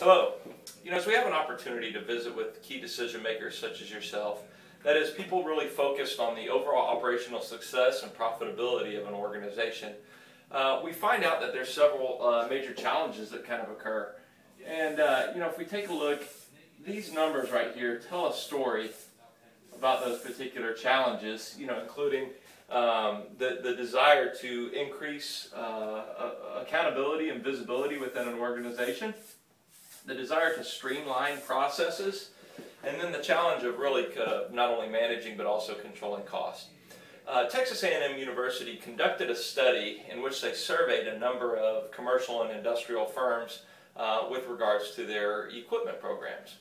Hello. As we have an opportunity to visit with key decision makers such as yourself, that is, people really focused on the overall operational success and profitability of an organization, we find out that there's several major challenges that kind of occur. And, if we take a look, these numbers right here tell a story about those particular challenges, including the desire to increase accountability and visibility within an organization, the desire to streamline processes, and then the challenge of really not only managing but also controlling costs. Texas A&M University conducted a study in which they surveyed a number of commercial and industrial firms with regards to their equipment programs.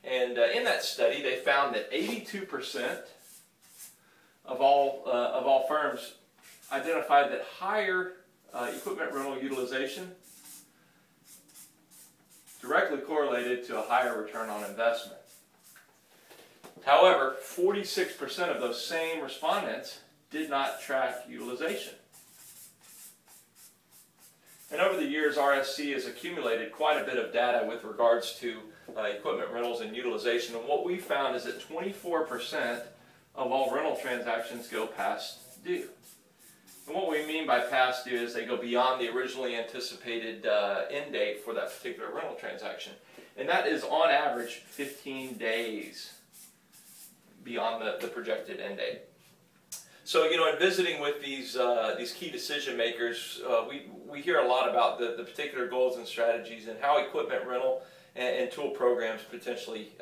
And in that study, they found that 82% of all firms identified that higher equipment rental utilization directly correlated to a higher return on investment. However, 46% of those same respondents did not track utilization. And over the years, RSC has accumulated quite a bit of data with regards to equipment rentals and utilization. And what we found is that 24% of all rental transactions go past due. And what we mean by past due is they go beyond the originally anticipated end date for that particular rental transaction. And that is on average 15 days beyond the projected end date. So, in visiting with these key decision makers, we hear a lot about the particular goals and strategies and how equipment rental and tool programs potentially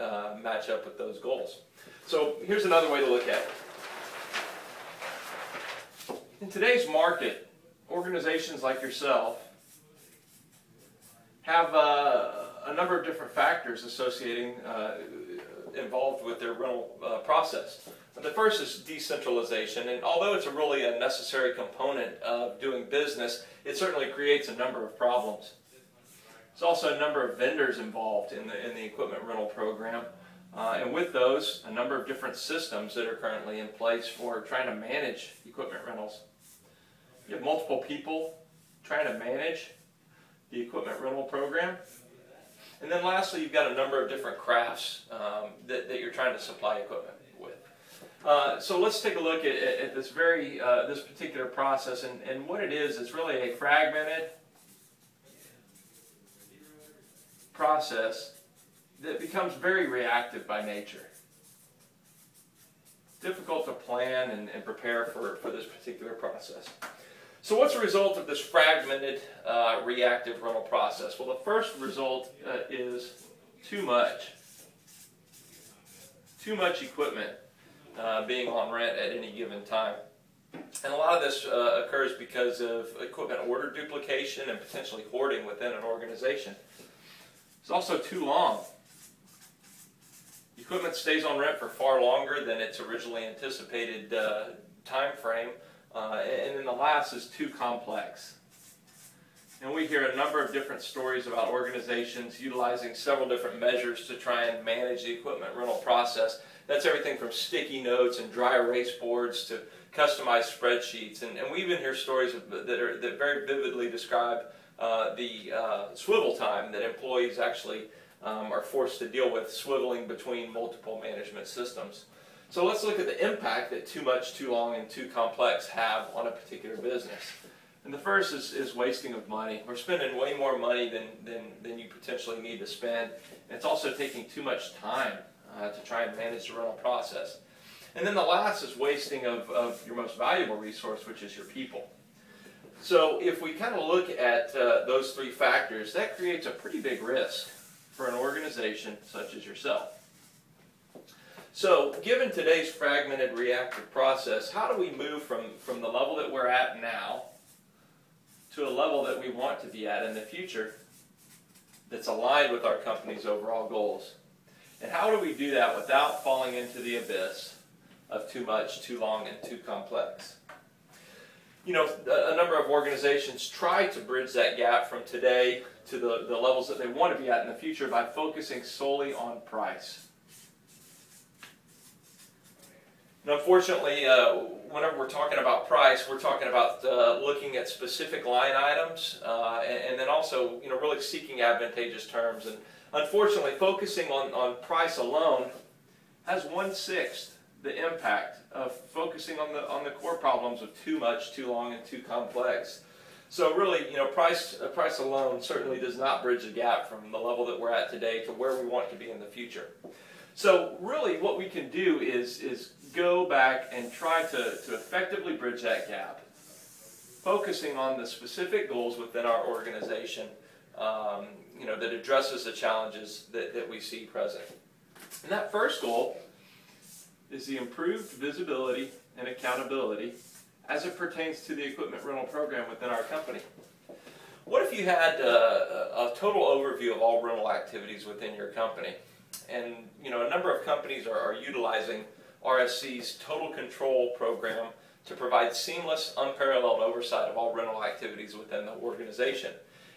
match up with those goals. So here's another way to look at it. In today's market, organizations like yourself have a number of different factors involved with their rental process. The first is decentralization, and although it's a really a necessary component of doing business, it certainly creates a number of problems. There's also a number of vendors involved in the equipment rental program, and with those, a number of different systems that are currently in place for trying to manage equipment rentals. You have multiple people trying to manage the equipment rental program. And then lastly, you've got a number of different crafts that you're trying to supply equipment with. So let's take a look at this this particular process, and what it is really a fragmented process that becomes very reactive by nature. Difficult to plan and prepare for this particular process. So what's the result of this fragmented reactive rental process? Well, the first result is too much equipment being on rent at any given time. And a lot of this occurs because of equipment order duplication and potentially hoarding within an organization. It's also too long. Equipment stays on rent for far longer than its originally anticipated time frame. And then the last is too complex. And we hear a number of different stories about organizations utilizing several different measures to try and manage the equipment rental process. That's everything from sticky notes and dry erase boards to customized spreadsheets. And we even hear stories that very vividly describe the swivel time that employees actually are forced to deal with, swiveling between multiple management systems. So let's look at the impact that too much, too long, and too complex have on a particular business. And the first is wasting of money. We're spending way more money than you potentially need to spend. And it's also taking too much time to try and manage the rental process. And then the last is wasting of your most valuable resource, which is your people. So if we kind of look at those three factors, that creates a pretty big risk for an organization such as yourself. So, given today's fragmented reactive process, how do we move from the level that we're at now to a level that we want to be at in the future that's aligned with our company's overall goals? And how do we do that without falling into the abyss of too much, too long, and too complex? A number of organizations try to bridge that gap from today to the levels that they want to be at in the future by focusing solely on price. And unfortunately, whenever we're talking about price, we're talking about looking at specific line items, and then also, really seeking advantageous terms. And unfortunately, focusing on price alone has 1/6 the impact of focusing on the core problems of too much, too long, and too complex. So really, price alone certainly does not bridge the gap from the level that we're at today to where we want to be in the future. So really what we can do is go back and try to effectively bridge that gap, focusing on the specific goals within our organization, that addresses the challenges that we see present. And that first goal is the improved visibility and accountability as it pertains to the equipment rental program within our company. What if you had a total overview of all rental activities within your company? And a number of companies are utilizing RSC's Total Control program to provide seamless, unparalleled oversight of all rental activities within the organization.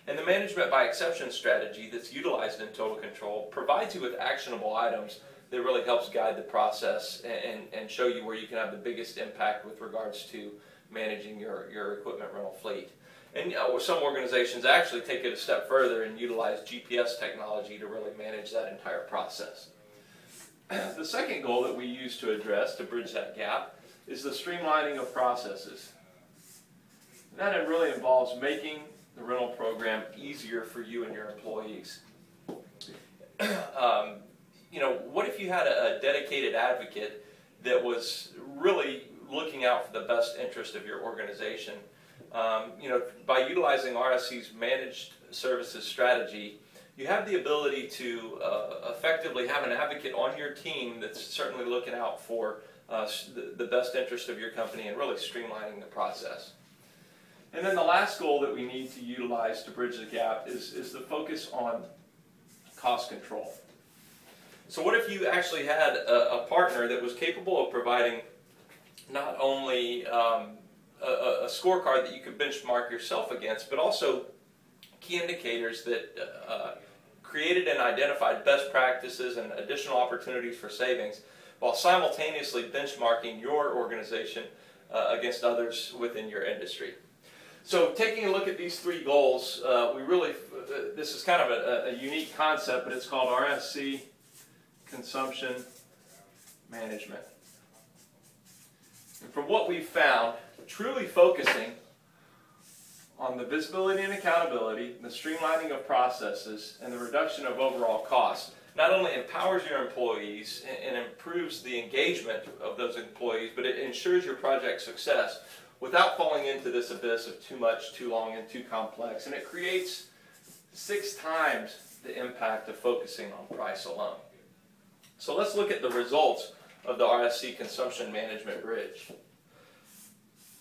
And the management by exception strategy that's utilized in Total Control provides you with actionable items that really helps guide the process and show you where you can have the biggest impact with regards to managing your equipment rental fleet. And some organizations actually take it a step further and utilize GPS technology to really manage that entire process. The second goal that we use to address, to bridge that gap, is the streamlining of processes. And that really involves making the rental program easier for you and your employees. What if you had a dedicated advocate that was really looking out for the best interest of your organization? By utilizing RSC's managed services strategy, you have the ability to effectively have an advocate on your team that's certainly looking out for the best interest of your company and really streamlining the process. And then the last goal that we need to utilize to bridge the gap is the focus on cost control. So what if you actually had a partner that was capable of providing not only a scorecard that you could benchmark yourself against, but also key indicators that created and identified best practices and additional opportunities for savings, while simultaneously benchmarking your organization against others within your industry. So taking a look at these three goals, this is kind of a unique concept, but it's called RSC Consumption Management. And from what we've found, truly focusing on the visibility and accountability, the streamlining of processes, and the reduction of overall costs not only empowers your employees and improves the engagement of those employees, but it ensures your project success without falling into this abyss of too much, too long, and too complex. And it creates 6 times the impact of focusing on price alone. So let's look at the results of the RSC Consumption Management Bridge.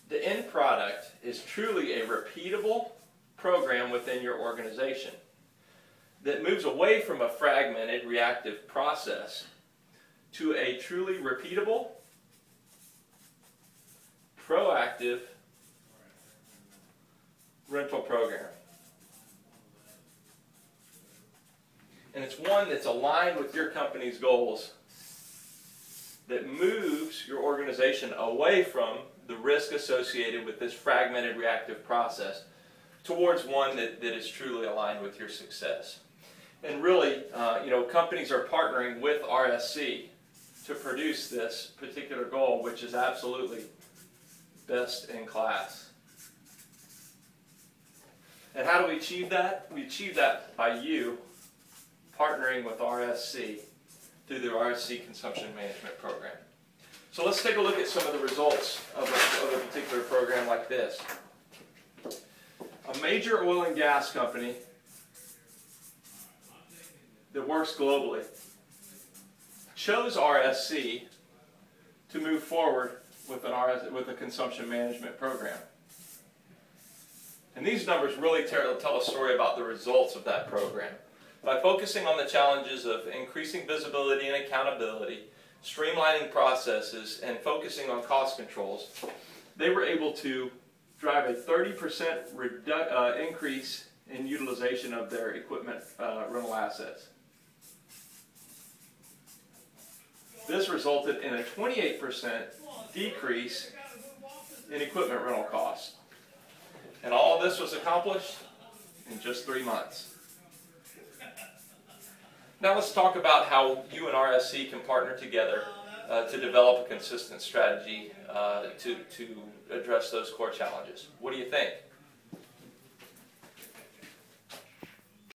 The end product is truly a repeatable program within your organization that moves away from a fragmented reactive process to a truly repeatable, proactive rental program. And it's one that's aligned with your company's goals, that moves your organization away from the risk associated with this fragmented reactive process towards one that is truly aligned with your success. And really, companies are partnering with RSC to produce this particular goal, which is absolutely best in class. And how do we achieve that? We achieve that by you partnering with RSC through the RSC Consumption Management Program. So let's take a look at some of the results of a particular program like this. A major oil and gas company that works globally chose RSC to move forward with a consumption management program. And these numbers really tell a story about the results of that program. By focusing on the challenges of increasing visibility and accountability, streamlining processes, and focusing on cost controls, they were able to drive a 30% increase in utilization of their equipment rental assets. This resulted in a 28% decrease in equipment rental costs. And all of this was accomplished in just 3 months. Now let's talk about how you and RSC can partner together to develop a consistent strategy to address those core challenges. What do you think?